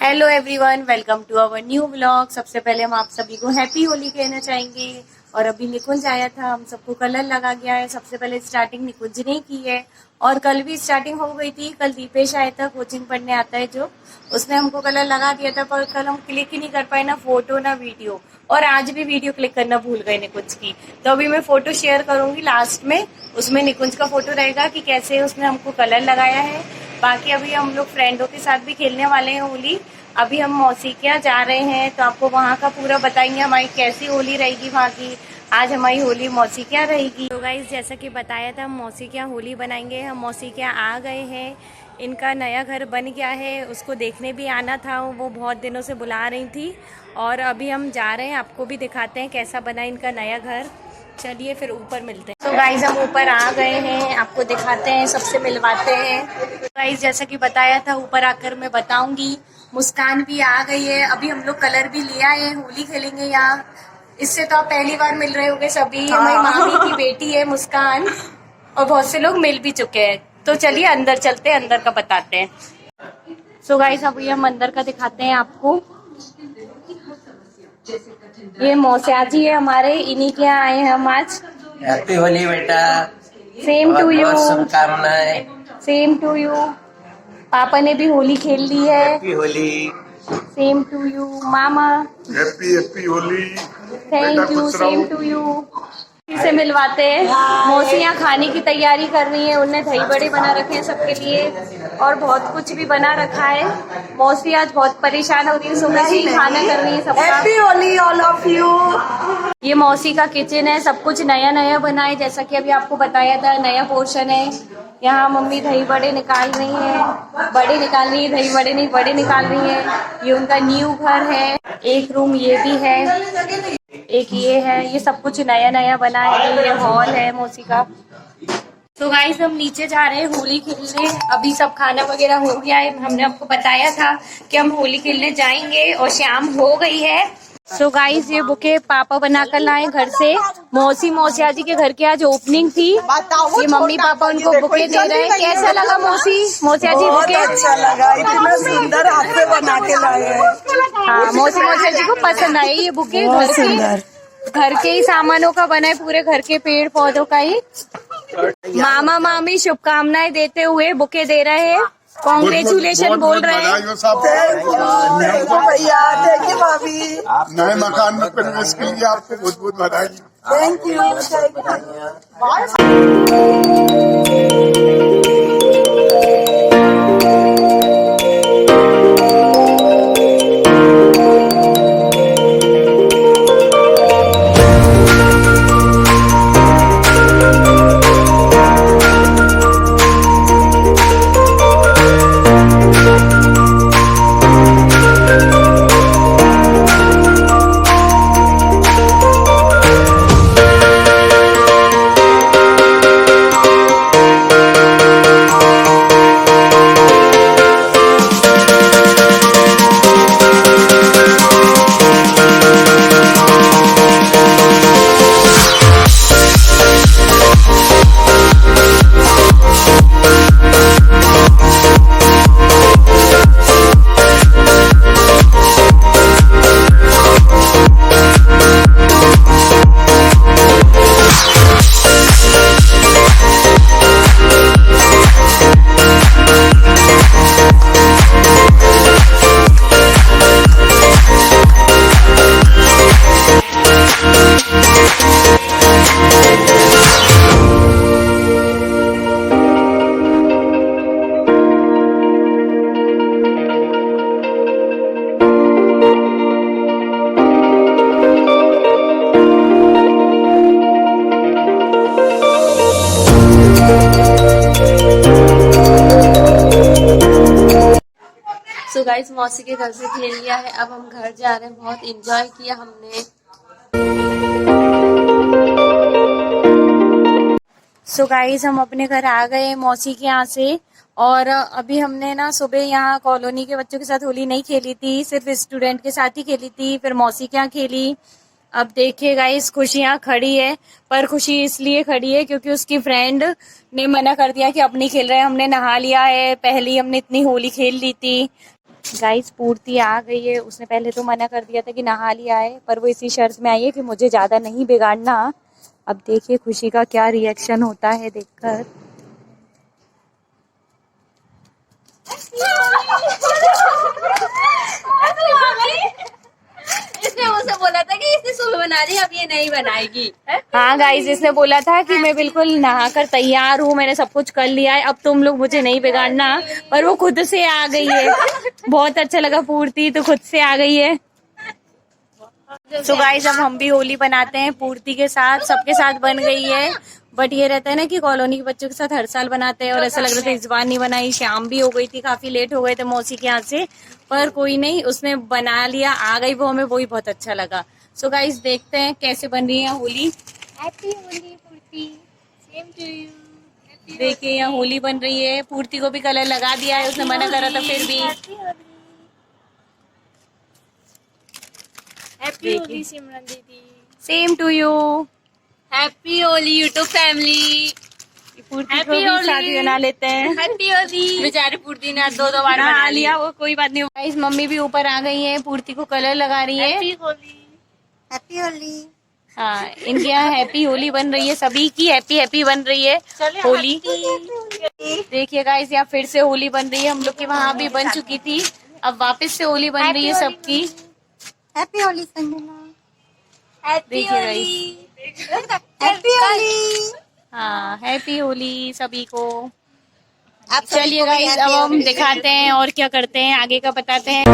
Hello everyone, welcome to our new vlog. सबसे पहले हम आप सभी को हैप्पी होली कहना चाहेंगे। और अभी निकुंज आया था, हम सबको कलर लगा गया है। सबसे पहले स्टार्टिंग निकुंज ने की है और कल भी स्टार्टिंग हो गई थी। कल दीपेश आया था, कोचिंग पढ़ने आता है जो, उसने हमको कलर लगा दिया था, पर कल हम क्लिक ही नहीं कर पाए, ना फोटो ना वीडियो। और आज भी वीडियो क्लिक करना भूल गए निकुंज की। तो अभी मैं फोटो शेयर करूंगी लास्ट में, उसमें निकुंज का फोटो रहेगा कि कैसे उसने हमको कलर लगाया है। बाकी अभी हम लोग फ्रेंडों के साथ भी खेलने वाले हैं होली। अभी हम मौसी के यहाँ जा रहे हैं, तो आपको वहाँ का पूरा बताएंगे हमारी कैसी होली रहेगी वहाँ की। आज हमारी होली मौसी के यहाँ रहेगी। तो गाइस, जैसा कि बताया था, हम मौसी के यहाँ होली बनाएंगे। हम मौसी के यहाँ आ गए हैं, इनका नया घर बन गया है, उसको देखने भी आना था, वो बहुत दिनों से बुला रही थी। और अभी हम जा रहे हैं, आपको भी दिखाते हैं कैसा बना इनका नया घर। चलिए फिर ऊपर मिलते हैं। तो गाइज, हम ऊपर आ गए हैं, आपको दिखाते हैं, सबसे मिलवाते हैं। गाइज, जैसा कि बताया था, ऊपर आकर मैं बताऊंगी। मुस्कान भी आ गई है, अभी हम लोग कलर भी ले आए हैं, होली खेलेंगे यहाँ। इससे तो आप पहली बार मिल रहे होंगे सभी। हमारी मामी की बेटी है मुस्कान, और बहुत से लोग मिल भी चुके हैं। तो चलिए अंदर चलते हैं, अंदर का बताते हैं। सो गाइज, अभी हम अंदर का दिखाते हैं आपको। ये मौसिया जी है हमारे, इन्हीं के यहाँ आए हैं हम आज। हैप्पी होली बेटा। Same to you. शुभकामनाएं। Same to you. पापा ने भी होली खेल ली है। Happy Holi. Same to you मामा। Happy Holi. Thank you, same to you. से मिलवाते हैं। मौसी यहाँ खाने की तैयारी कर रही है, उन्हें दही बड़े बना रखे हैं सबके लिए, और बहुत कुछ भी बना रखा है। मौसी आज बहुत परेशान हो रही है, सुबह से ही खाना कर रही है सबका। Happy Holi all of you. ये मौसी का किचन है, सब कुछ नया नया बना है, जैसा कि अभी आपको बताया था, नया पोर्शन है। यहाँ मम्मी दही बड़े निकाल रही हैं, बड़े निकाल रही है, दही बड़े नहीं बड़े निकाल रही हैं। ये उनका न्यू घर है, एक रूम ये भी है, एक ये है, ये सब कुछ नया नया बना है। ये हॉल है मौसी का। तो गाइस, हम नीचे जा रहे हैं होली खेलने। अभी सब खाना वगैरह हो गया है, हमने आपको बताया था कि हम होली खेलने जाएंगे, और शाम हो गई है। सो गाइस, ये बुके पापा बनाकर लाए घर से। मौसिया जी के घर की आज ओपनिंग थी, ये मम्मी पापा उनको बुके दे रहे हैं। कैसा लगा मौसिया जी बुके? अच्छा लगा, इतना सुंदर हाथ से बना के लाए हैं। हाँ, मौसिया जी को पसंद आए ये बुके। घर के ही सामानों का बना है, पूरे घर के पेड़ पौधों का ही। मामा मामी शुभकामनाएं देते हुए बुके दे रहे हैं, कॉन्ग्रेचुलेशन बोल रहे हैं। भैया, थैंक यू भाभी। नए मकान में प्रवेश के लिए आपको बहुत बहुत बधाई। Thank you. सो गाइस, मौसी के घर से खेल लिया है, अब हम घर जा रहे हैं। बहुत एंजॉय किया हमने। सो गाइस, हम अपने घर आ गए मौसी के यहाँ से। और अभी हमने ना सुबह यहाँ कॉलोनी के बच्चों के साथ होली नहीं खेली थी, सिर्फ स्टूडेंट के साथ ही खेली थी, फिर मौसी के यहाँ खेली। अब देखिए गाइस, खुशी यहाँ खड़ी है, पर खुशी इसलिए खड़ी है क्योंकि उसकी फ्रेंड ने मना कर दिया कि अब नहीं खेल रहे हैं। हमने नहा लिया है, पहले ही हमने इतनी होली खेल ली थी। गाइस पूर्ति आ गई है। उसने पहले तो मना कर दिया था कि नहा लिया है, पर वो इसी शर्त में आई है कि मुझे ज्यादा नहीं बिगाड़ना। अब देखिए खुशी का क्या रिएक्शन होता है देखकर। इसने मुझसे बोला था कि इसने सुबह बना दी, अब ये नहीं बनाएगी। हाँ गाइस, इसने बोला था कि मैं बिल्कुल नहाकर तैयार हूँ, मैंने सब कुछ कर लिया है, अब तुम लोग मुझे नहीं बिगाड़ना। पर वो खुद से आ गई है। बहुत अच्छा लगा, पूर्ति तो खुद से आ गई है। सो गाइस अब हम भी होली बनाते हैं पूर्ति के साथ, सबके साथ बन गई है। बट ये रहता है ना कि कॉलोनी के बच्चों के साथ हर साल बनाते हैं, और ऐसा लग रहा था इस बार नहीं बनाई। शाम भी हो गई थी, काफी लेट हो गए थे मौसी के यहाँ से, पर कोई नहीं, उसने बना लिया, आ गई वो, हमें वही बहुत अच्छा लगा। सो गाइस देखते हैं कैसे बन रही है होली। हैप्पी होली पूर्ति, सेम टू यू। देखिए यहाँ होली बन रही है। पूर्ति को भी कलर लगा दिया है, उसने मना करा था फिर भी। हैप्पी होली सिमरन दीदी। Same to you. Happy Holi YouTube family. Purti को भी साथ बना लेते हैं। हैप्पी होली। बेचारी पूर्ति ने 2-2 बार बना बना लिया, वो कोई बात नहीं। गाइस मम्मी भी ऊपर आ गई है, पूर्ति को कलर लगा रही है। हैप्पी होली। हैप्पी होली। हाँ, इनके यहाँ हैप्पी होली बन रही है, सभी की हैप्पी हैप्पी बन रही है होली। देखिए गाइस यहाँ फिर से होली बन रही है, हम लोग के वहाँ भी बन चुकी थी, अब वापस से होली बन रही है सबकी। हैप्पी होली संजना। देखिए गाइस, हैप्पी होली। हाँ हैप्पी होली सभी को। आप चलिए गाइस अब हम दिखाते हैं और क्या करते हैं, आगे का बताते हैं।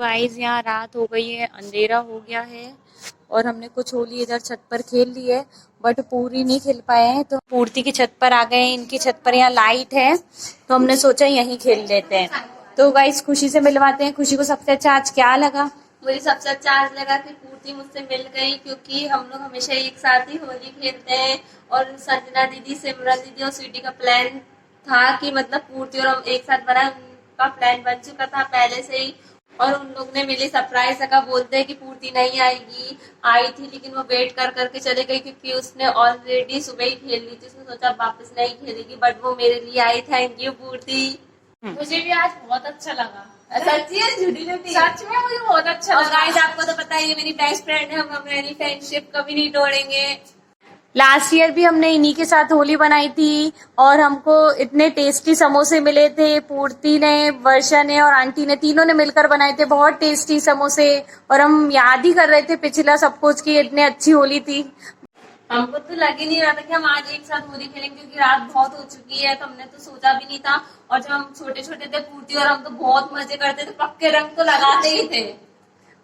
गाइस यहाँ रात हो गई है, अंधेरा हो गया है, और हमने कुछ होली इधर छत पर खेल ली है, बट पूरी नहीं खेल पाए हैं, तो पूर्ति की छत पर आ गए हैं। इनकी छत पर यहाँ लाइट है, तो हमने सोचा यहीं खेल लेते हैं। तो गाइस खुशी से मिलवाते हैं। खुशी को सबसे अच्छा आज क्या लगा? मुझे सबसे अच्छा आज लगा कि पूर्ति मुझसे मिल गई, क्योंकि हम लोग हमेशा एक साथ ही होली खेलते हैं, और संजना दीदी, सिमरन दीदी और स्वीटी का प्लान था कि मतलब पूर्ति और हम एक साथ बना, उनका प्लान बन चुका था पहले से ही, और उन लोग ने मिले सरप्राइज का बोलते हैं कि पूर्ति नहीं आएगी, आई थी लेकिन वो वेट कर करके चले गई, क्योंकि उसने ऑलरेडी सुबह ही खेल ली थी, उसने सोचा वापस नहीं खेलेगी, बट वो मेरे लिए आई। थैंक यू पूर्ति। मुझे भी आज बहुत अच्छा लगा, सच्ची है झूठी झूठी? सच में मुझे बहुत अच्छा और लगा। गाइस आपको तो पता ही है मेरी बेस्ट फ्रेंड है, हम अपनी फ्रेंडशिप कभी नहीं तोड़ेंगे। लास्ट ईयर भी हमने इन्हीं के साथ होली बनाई थी, और हमको इतने टेस्टी समोसे मिले थे। पूर्ति ने, वर्षा ने और आंटी ने, तीनों ने मिलकर बनाए थे बहुत टेस्टी समोसे, और हम याद ही कर रहे थे पिछला सब कुछ की इतनी अच्छी होली थी। हमको तो लग ही नहीं रहा था कि हम आज एक साथ होली खेलेंगे, क्योंकि रात बहुत हो चुकी है, तो हमने तो सोचा भी नहीं था। और जब हम छोटे छोटे थे पूर्ति और हम तो बहुत मजे करते थे, पक्के रंग तो लगाते ही थे,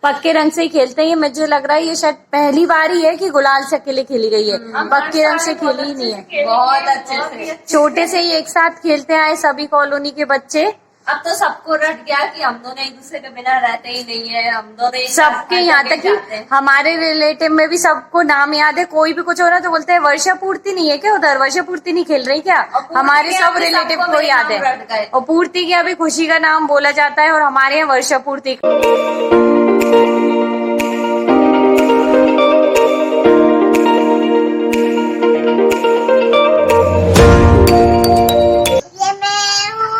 पक्के रंग से ही खेलते हैं। मुझे लग रहा है ये शायद पहली बार ही है कि गुलाल से अकेले खेली गई है, पक्के रंग से खेली ही नहीं है। बहुत अच्छे से छोटे से ही एक साथ खेलते आए सभी कॉलोनी के बच्चे। अब तो सबको रट गया कि हम दोनों एक दूसरे के बिना रहते ही नहीं है, हम दोनों एक सबके साथ यहाँ कहीं तक जाते कि हैं। हमारे रिलेटिव में भी सबको नाम याद है। कोई भी कुछ हो रहा है तो बोलते हैं वर्षा पूर्ति नहीं है क्या उधर, वर्षा पूर्ति नहीं खेल रही क्या? और पूर्ति हमारे के सब यहाँ भी रिलेटिव सबको को मेरे याद नाम है, रट गए। और पूर्ति के अभी खुशी का नाम बोला जाता है, और हमारे यहाँ वर्षा पूर्ति। ये मैं हूँ,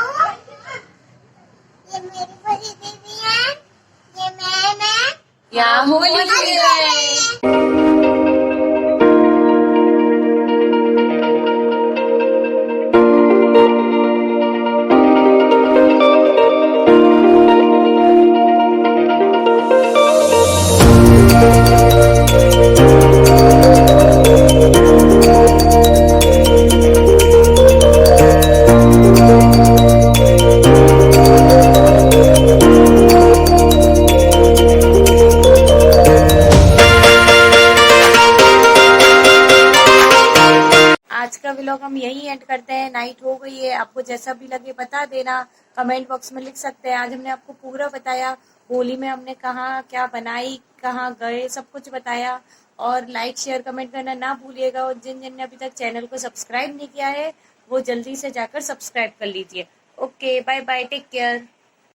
ये मेरी बड़ी दीदी है, ये मैं यहाँ होली खेल रहे हैं। आज का व्लॉग हम यही एंड करते हैं। नाइट हो गई है, आपको जैसा भी लगे बता देना, कमेंट बॉक्स में लिख सकते हैं। आज हमने आपको पूरा बताया होली में हमने कहाँ क्या बनाई, कहाँ गए, सब कुछ बताया। और लाइक शेयर कमेंट करना ना भूलिएगा। और जिन जिन ने अभी तक चैनल को सब्सक्राइब नहीं किया है वो जल्दी से जाकर सब्सक्राइब कर लीजिए। Okay, bye bye, take care.